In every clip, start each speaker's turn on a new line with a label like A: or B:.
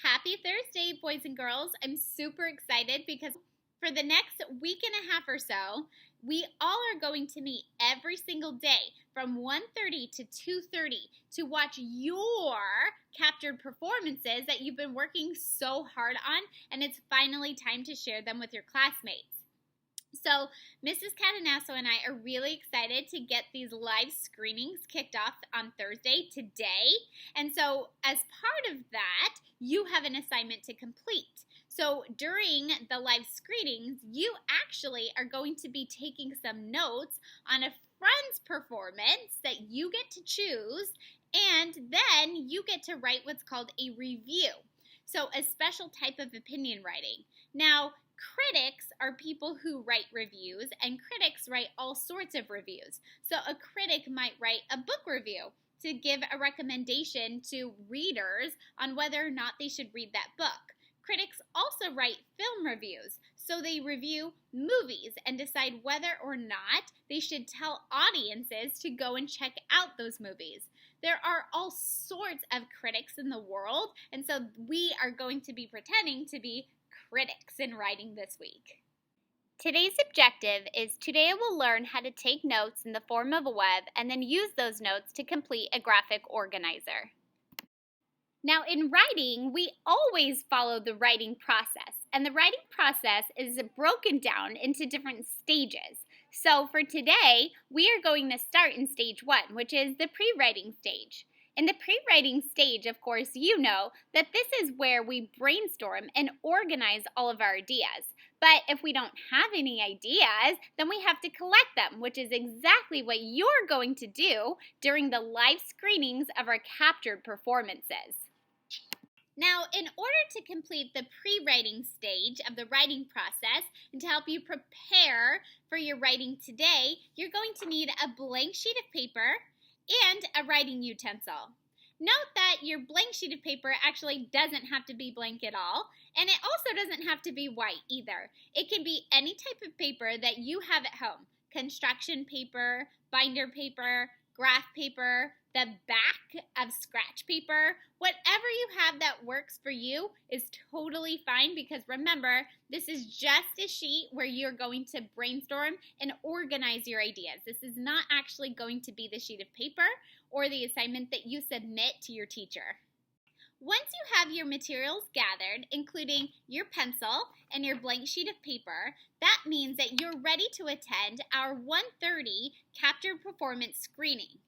A: Happy Thursday, boys and girls. I'm super excited because for the next week and a half or so, we all are going to meet every single day from 1:30 to 2:30 to watch your captured performances that you've been working so hard on, and it's finally time to share them with your classmates. So, Mrs. Catanasso and I are really excited to get these live screenings kicked off on Thursday today. And so, as part of that, you have an assignment to complete. So, during the live screenings, you actually are going to be taking some notes on a friend's performance that you get to choose, and then you get to write what's called a review. So, a special type of opinion writing. Now, critics are people who write reviews, and critics write all sorts of reviews. So a critic might write a book review to give a recommendation to readers on whether or not they should read that book. Critics also write film reviews, so they review movies and decide whether or not they should tell audiences to go and check out those movies. There are all sorts of critics in the world, and so we are going to be pretending to be critics in writing this week. Today's objective is today we'll learn how to take notes in the form of a web and then use those notes to complete a graphic organizer. Now, in writing, we always follow the writing process, and the writing process is broken down into different stages. So for today, we are going to start in stage 1, which is the pre-writing stage. In the pre-writing stage, of course, you know that this is where we brainstorm and organize all of our ideas. But if we don't have any ideas, then we have to collect them, which is exactly what you're going to do during the live screenings of our captured performances. Now, in order to complete the pre-writing stage of the writing process and to help you prepare for your writing today, you're going to need a blank sheet of paper and a writing utensil. Note that your blank sheet of paper actually doesn't have to be blank at all, and it also doesn't have to be white either. It can be any type of paper that you have at home. Construction paper, binder paper, graph paper, the back of scratch paper, whatever you have that works for you is totally fine, because remember, this is just a sheet where you're going to brainstorm and organize your ideas. This is not actually going to be the sheet of paper or the assignment that you submit to your teacher. Once you have your materials gathered, including your pencil and your blank sheet of paper, that means that you're ready to attend our 1:30 captured performance screening.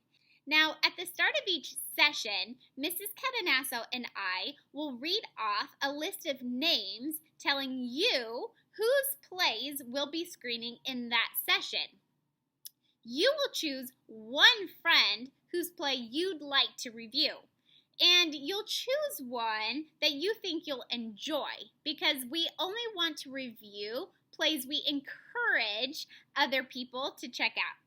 A: Now, at the start of each session, Mrs. Catanasso and I will read off a list of names telling you whose plays will be screening in that session. You will choose one friend whose play you'd like to review. And you'll choose one that you think you'll enjoy, because we only want to review plays we encourage other people to check out.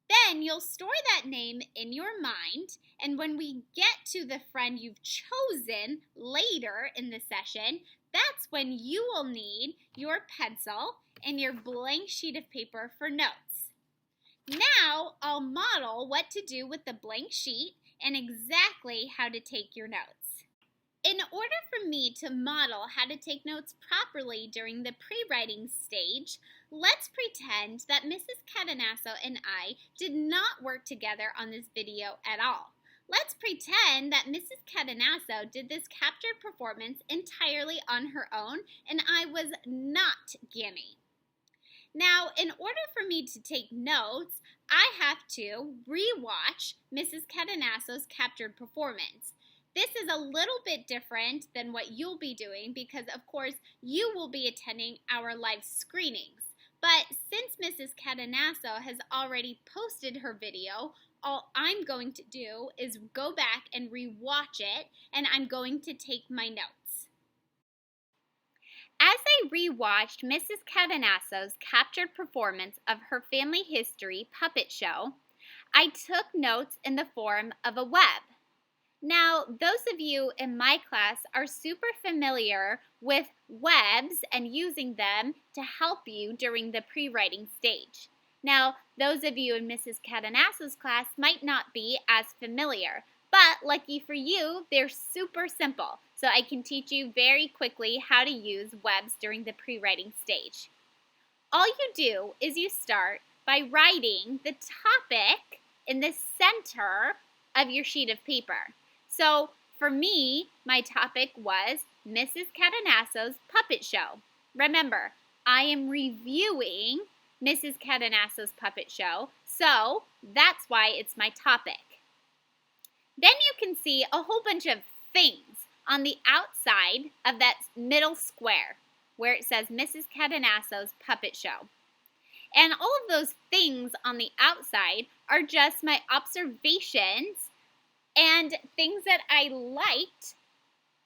A: Then you'll store that name in your mind, and when we get to the friend you've chosen later in the session, that's when you will need your pencil and your blank sheet of paper for notes. Now I'll model what to do with the blank sheet and exactly how to take your notes. In order for me to model how to take notes properly during the pre-writing stage, let's pretend that Mrs. Catanasso and I did not work together on this video at all. Let's pretend that Mrs. Catanasso did this captured performance entirely on her own and I was not Gammy. Now, in order for me to take notes, I have to rewatch Mrs. Catanasso's captured performance. This is a little bit different than what you'll be doing because, of course, you will be attending our live screenings. But since Mrs. Catanasso has already posted her video, all I'm going to do is go back and rewatch it, and I'm going to take my notes. As I rewatched Mrs. Catanasso's captured performance of her family history puppet show, I took notes in the form of a web. Now, those of you in my class are super familiar with webs and using them to help you during the pre-writing stage. Now, those of you in Mrs. Catanasso's class might not be as familiar, but lucky for you, they're super simple. so I can teach you very quickly how to use webs during the pre-writing stage. All you do is you start by writing the topic in the center of your sheet of paper. So for me, my topic was Mrs. Catanasso's Puppet Show. Remember, I am reviewing Mrs. Catanasso's Puppet Show, so that's why it's my topic. Then you can see a whole bunch of things on the outside of that middle square where it says Mrs. Catanasso's Puppet Show. And all of those things on the outside are just my observations and things that I liked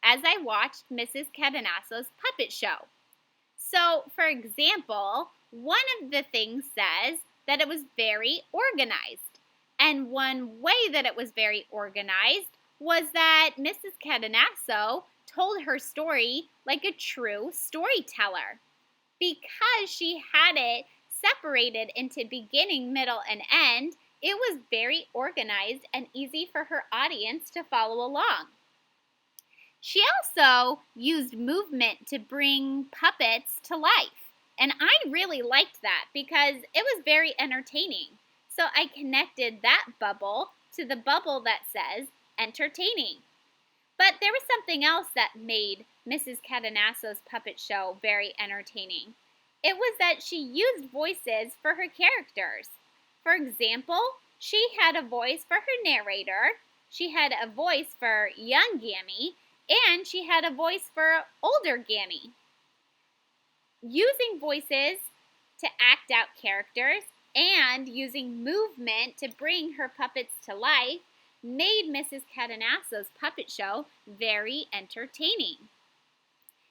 A: as I watched Mrs. Catanasso's Puppet Show. So, for example, one of the things says that it was very organized. And one way that it was very organized was that Mrs. Catanasso told her story like a true storyteller. Because she had it separated into beginning, middle, and end, it was very organized and easy for her audience to follow along. She also used movement to bring puppets to life. And I really liked that because it was very entertaining. So I connected that bubble to the bubble that says entertaining. But there was something else that made Mrs. Catanasso's Puppet Show very entertaining. It was that she used voices for her characters. For example, she had a voice for her narrator, she had a voice for young Gammy, and she had a voice for older Gammy. Using voices to act out characters and using movement to bring her puppets to life made Mrs. Catanasso's Puppet Show very entertaining.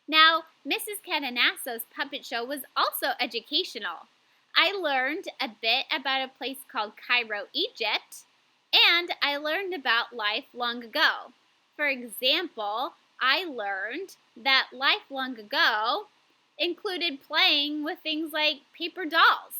A: Now, Mrs. Catanasso's Puppet Show was also educational. I learned a bit about a place called Cairo, Egypt, and I learned about life long ago. For example, I learned that life long ago included playing with things like paper dolls.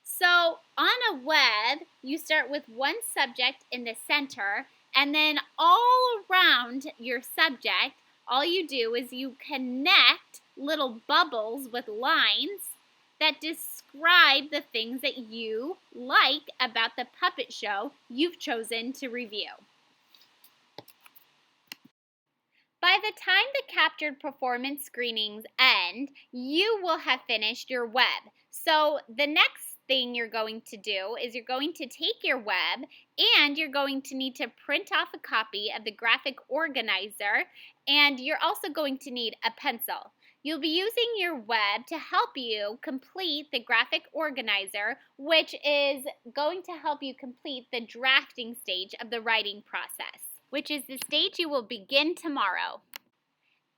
A: So on a web, you start with one subject in the center, and then all around your subject, all you do is you connect little bubbles with lines that describe the things that you like about the puppet show you've chosen to review. By the time the captured performance screenings end, you will have finished your web. So the next thing you're going to do is you're going to take your web and you're going to need to print off a copy of the graphic organizer, and you're also going to need a pencil. You'll be using your web to help you complete the graphic organizer, which is going to help you complete the drafting stage of the writing process, which is the stage you will begin tomorrow.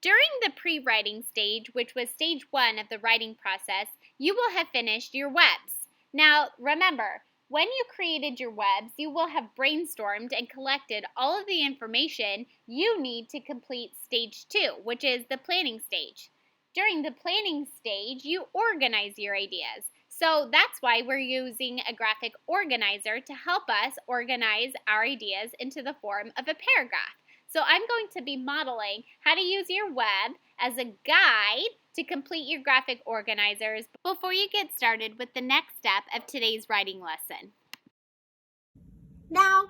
A: During the pre-writing stage, which was stage 1 of the writing process, you will have finished your webs. Now, remember, when you created your webs, you will have brainstormed and collected all of the information you need to complete stage 2, which is the planning stage. During the planning stage, you organize your ideas. So that's why we're using a graphic organizer to help us organize our ideas into the form of a paragraph. So I'm going to be modeling how to use your web as a guide to complete your graphic organizers before you get started with the next step of today's writing lesson. Now,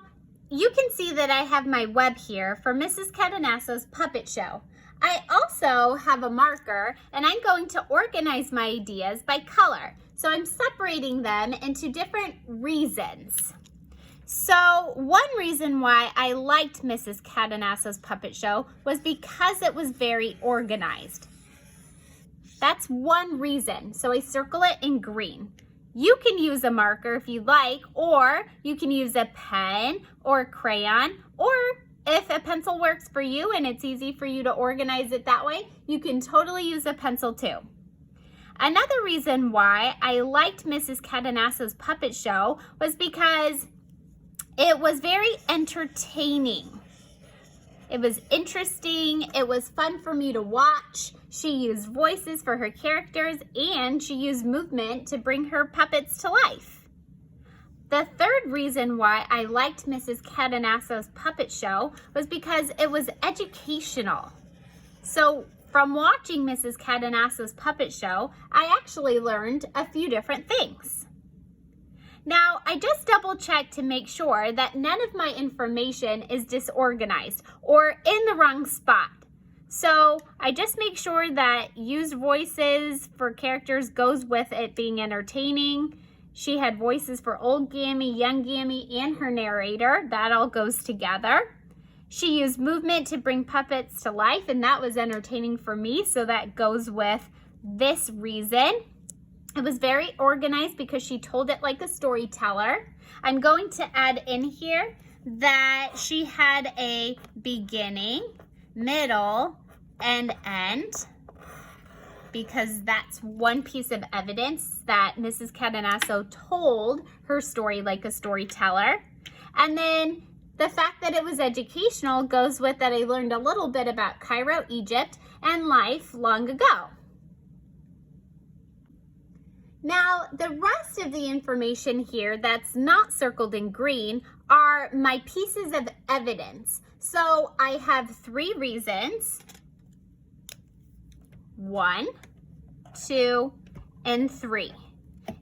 A: you can see that I have my web here for Mrs. Catanasso's Puppet Show. I also have a marker, and I'm going to organize my ideas by color. So I'm separating them into different reasons. So one reason why I liked Mrs. Catanasso's Puppet Show was because it was very organized. That's one reason. So I circle it in green. You can use a marker if you like, or you can use a pen or a crayon, or if a pencil works for you and it's easy for you to organize it that way, you can totally use a pencil too. Another reason why I liked Mrs. Catanasso's Puppet Show was because it was very entertaining. It was interesting. It was fun for me to watch. She used voices for her characters, and she used movement to bring her puppets to life. The third reason why I liked Mrs. Catanasso's Puppet Show was because it was educational. So from watching Mrs. Cadenasso's puppet show, I actually learned a few different things. Now, I just double checked to make sure that none of my information is disorganized or in the wrong spot. So I just make sure that used voices for characters goes with it being entertaining. She had voices for old Gammy, young Gammy, and her narrator. That all goes together. She used movement to bring puppets to life, and that was entertaining for me, so that goes with this reason. It was very organized because she told it like a storyteller. I'm going to add in here that she had a beginning, middle, and end, because that's one piece of evidence that Mrs. Cadenasso told her story like a storyteller. And then the fact that it was educational goes with that I learned a little bit about Cairo, Egypt, and life long ago. Now, the rest of the information here that's not circled in green are my pieces of evidence. So I have 3 reasons. 1, 2, and 3.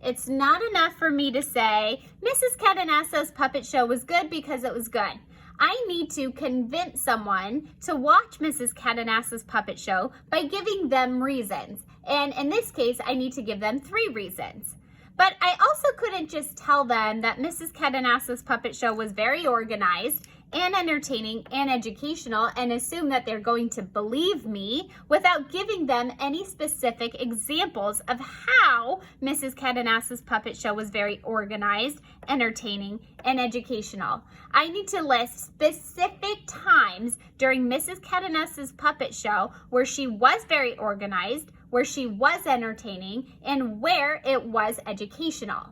A: It's not enough for me to say, Mrs. Cadenasso's puppet show was good because it was good. I need to convince someone to watch Mrs. Cadenasso's puppet show by giving them reasons. And in this case, I need to give them 3 reasons. But I also couldn't just tell them that Mrs. Cadenasso's puppet show was very organized and entertaining and educational and assume that they're going to believe me without giving them any specific examples of how Mrs. Cadenasso's puppet show was very organized, entertaining, and educational. I need to list specific times during Mrs. Cadenasso's puppet show where she was very organized, where she was entertaining, and where it was educational.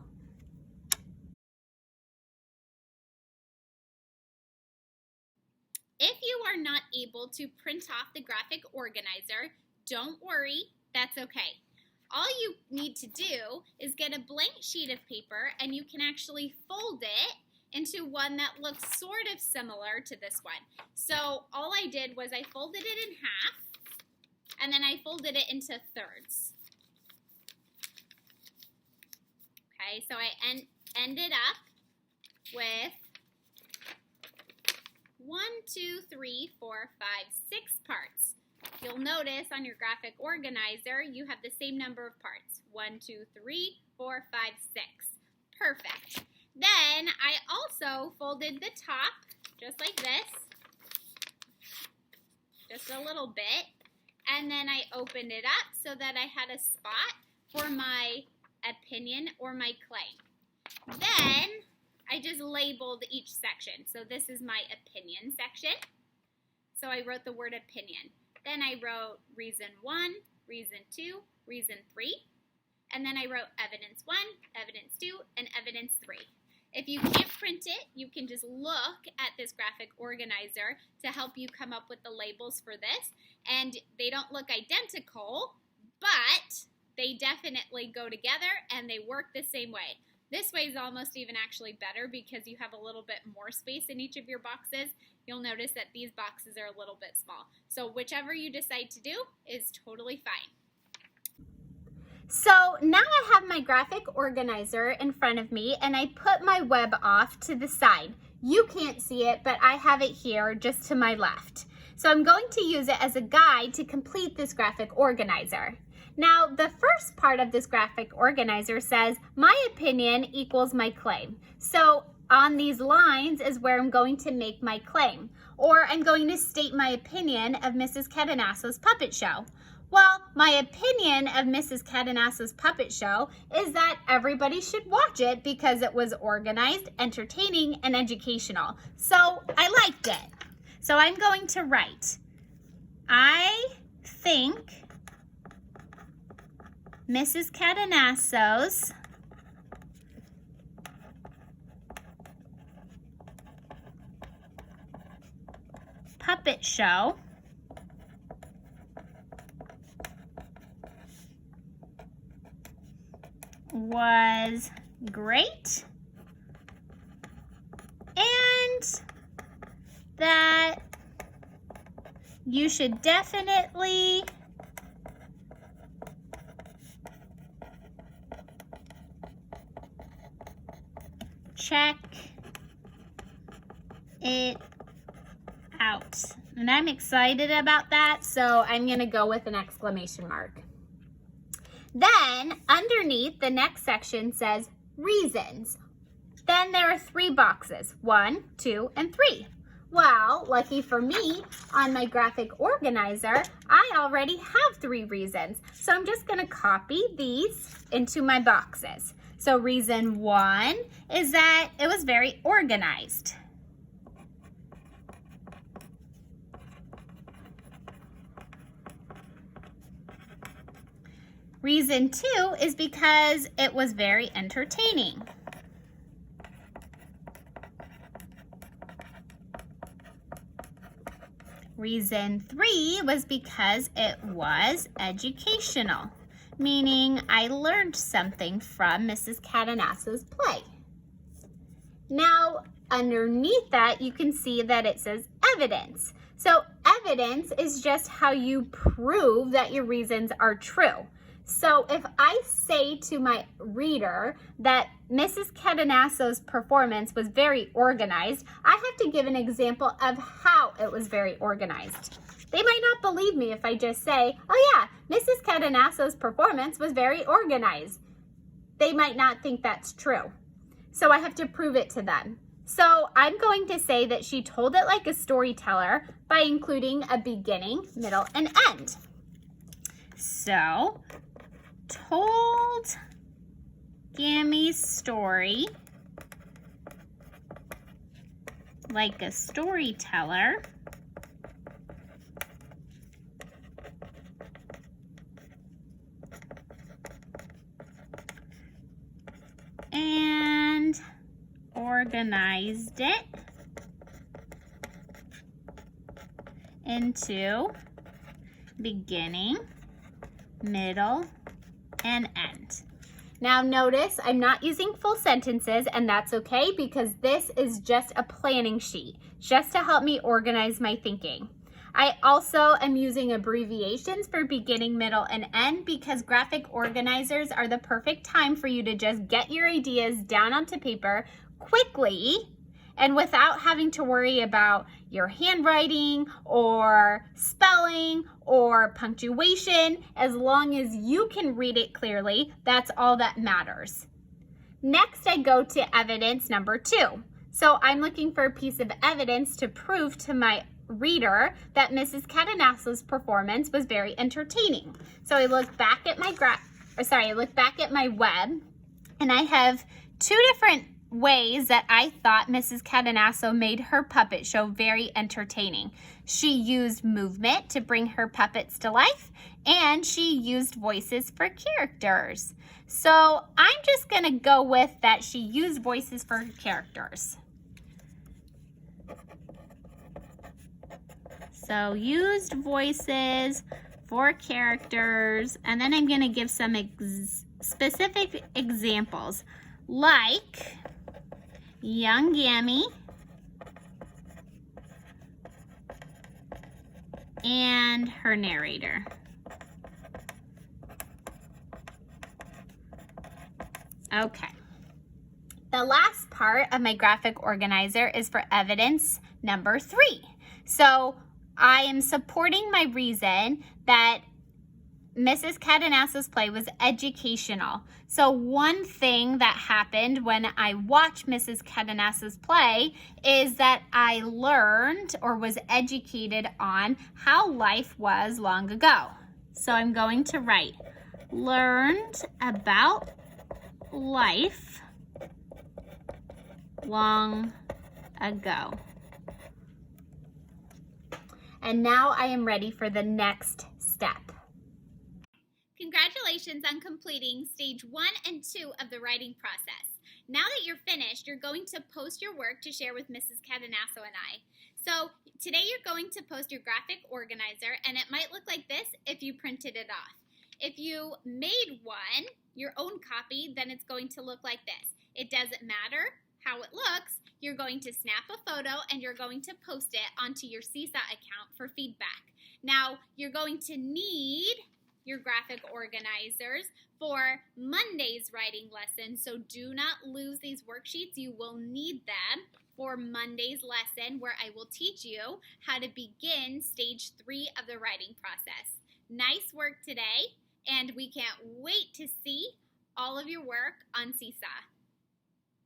A: If you are not able to print off the graphic organizer, don't worry, that's okay. All you need to do is get a blank sheet of paper and you can actually fold it into one that looks sort of similar to this one. So all I did was I folded it in half and then I folded it into thirds. Okay, so I ended up with 1, 2, 3, 4, 5, 6 parts. You'll notice on your graphic organizer, you have the same number of parts. 1, 2, 3, 4, 5, 6. Perfect. Then I also folded the top, just like this, just a little bit, and then I opened it up so that I had a spot for my opinion or my claim. Then I just labeled each section. So this is my opinion section. So I wrote the word opinion. Then I wrote reason 1, reason 2, reason 3. And then I wrote evidence 1, evidence 2, and evidence 3. If you can't print it, you can just look at this graphic organizer to help you come up with the labels for this. And they don't look identical, but they definitely go together and they work the same way. This way is almost even actually better because you have a little bit more space in each of your boxes. You'll notice that these boxes are a little bit small. So whichever you decide to do is totally fine. So now I have my graphic organizer in front of me and I put my web off to the side. You can't see it, but I have it here just to my left. So I'm going to use it as a guide to complete this graphic organizer. Now, the first part of this graphic organizer says, my opinion equals my claim. So on these lines is where I'm going to make my claim, or I'm going to state my opinion of Mrs. Cadenasso's puppet show. Well, my opinion of Mrs. Cadenasso's puppet show is that everybody should watch it because it was organized, entertaining, and educational. So I liked it. So I'm going to write, I think Mrs. Cadenasso's puppet show was great and that you should definitely check it out. And I'm excited about that, so I'm gonna go with an exclamation mark. Then underneath, the next section says reasons. Then there are 3 boxes, 1, 2, and 3. Well, lucky for me, on my graphic organizer, I already have 3 reasons. So I'm just gonna copy these into my boxes. So reason 1 is that it was very organized. Reason 2 is because it was very entertaining. Reason 3 was because it was educational, meaning I learned something from Mrs. Cadenasso's play. Now, underneath that, you can see that it says evidence. So evidence is just how you prove that your reasons are true. So if I say to my reader that Mrs. Cadenasso's performance was very organized, I have to give an example of how it was very organized. They might not believe me if I just say, oh yeah, Mrs. Cadenasso's performance was very organized. They might not think that's true. So I have to prove it to them. So I'm going to say that she told it like a storyteller by including a beginning, middle, and end. So, told Gammy's story like a storyteller and organized it into beginning, middle, and end. Now notice I'm not using full sentences, and that's okay because this is just a planning sheet, just to help me organize my thinking. I also am using abbreviations for beginning, middle, and end because graphic organizers are the perfect time for you to just get your ideas down onto paper quickly and without having to worry about your handwriting or spelling or punctuation. As long as you can read it clearly, that's all that matters. Next, I go to evidence number 2. So I'm looking for a piece of evidence to prove to my reader that Mrs. Cadenasso's performance was very entertaining. So I look back at my web, and I have 2 different ways that I thought Mrs. Cadenasso made her puppet show very entertaining. She used movement to bring her puppets to life, and she used voices for characters. So I'm just going to go with that she used voices for characters. So used voices for characters, and then I'm going to give some specific examples, like young Gammy and her narrator. Okay. The last part of my graphic organizer is for evidence number 3. So I am supporting my reason that Mrs. Cadenasso's play was educational. So one thing that happened when I watched Mrs. Cadenasso's play is that I learned or was educated on how life was long ago. So I'm going to write, learned about life long ago. And now I am ready for the next step. Congratulations on completing stage 1 and 2 of the writing process. Now that you're finished, you're going to post your work to share with Mrs. Cadenasso and I. So today you're going to post your graphic organizer, and it might look like this if you printed it off. If you made one, your own copy, then it's going to look like this. It doesn't matter how it looks. You're going to snap a photo and you're going to post it onto your Seesaw account for feedback. Now, you're going to need your graphic organizers for Monday's writing lesson, so do not lose these worksheets. You will need them for Monday's lesson, where I will teach you how to begin stage 3 of the writing process. Nice work today, and we can't wait to see all of your work on Seesaw.